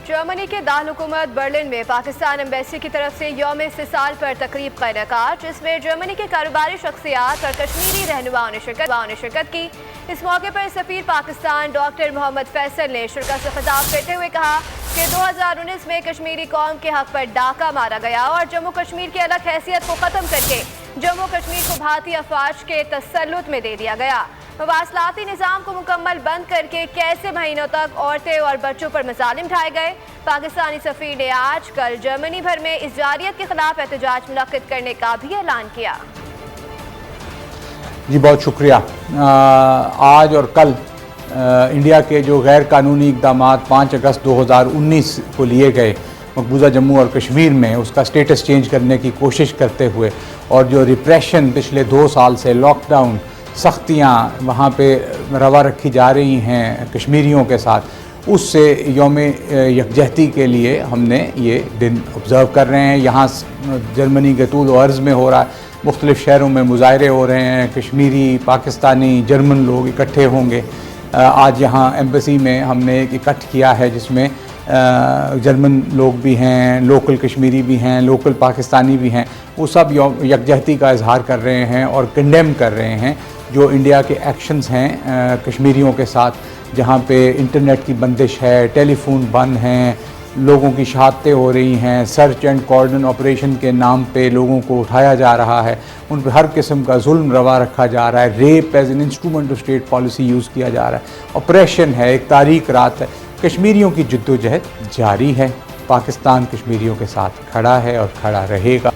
Germany के दारुल-हुकूमत Berlin में Pakistan embassy की तरफ से यौम इस्तिसाल पर तकरीब का इनेकाद, जिसमें जर्मनी के कारोबारी शख्सियात और कश्मीरी रहनुमाओं ने शिरकत की। इस मौके पर सफीर पाकिस्तान डॉक्टर मोहम्मद फैसल ने शिरकत से खिताब करते हुए कहा कि 2019 में कश्मीरी कौम के हक पर डाका मारा गया और जम्मू कश्मीर की अलग हैसियत को ख़त्म करके जम्मू कश्मीर को भारतीय अफवाज के तसल्लुत में दे दिया गया। मवासलाती निज़ाम को मुकम्मल बंद करके कैसे महीनों तक औरतें और बच्चों पर मज़ालिम ढाए गए। पाकिस्तानी सफ़ीर ने आज कल जर्मनी भर में इस जारियत के खिलाफ एहतजाज मुनक्किद करने का भी ऐलान किया। जी बहुत शुक्रिया। आज और कल इंडिया के जो गैर कानूनी इक़दाम 5 अगस्त 2019 को लिए गए मकबूजा जम्मू और कश्मीर में, उसका स्टेटस चेंज करने की कोशिश करते हुए और जो रिप्रेशन पिछले 2 साल से लॉकडाउन सख्तियाँ वहाँ पे रवा रखी जा रही हैं कश्मीरियों के साथ, उससे यौम यकजहती के लिए हमने ये दिन ऑब्ज़र्व कर रहे हैं। यहाँ जर्मनी के तूल व अर्ज़ में हो रहा है, मुख्तलिफ़ शहरों में मुज़ाहरे हो रहे हैं, कश्मीरी पाकिस्तानी जर्मन लोग इकट्ठे होंगे। आज यहाँ एम्बेसी में हमने एक इकट्ठ किया है जिसमें जर्मन लोग भी हैं, लोकल कश्मीरी भी हैं, लोकल पाकिस्तानी भी हैं। वो सब यकजहती का इजहार कर रहे हैं और कंडेम कर रहे हैं जो इंडिया के एक्शंस हैं कश्मीरियों के साथ, जहाँ पे इंटरनेट की बंदिश है, टेलीफोन बंद हैं, लोगों की शहादतें हो रही हैं, सर्च एंड कॉर्डन ऑपरेशन के नाम पे लोगों को उठाया जा रहा है, उन पर हर किस्म का जुल्म रवा रखा जा रहा है, rape as an instrument of state policy use किया जा रहा है, ऑपरेशन है, एक तारीख रात है। कश्मीरियों की जद्दोजहद जारी है। पाकिस्तान कश्मीरियों के साथ खड़ा है और खड़ा रहेगा।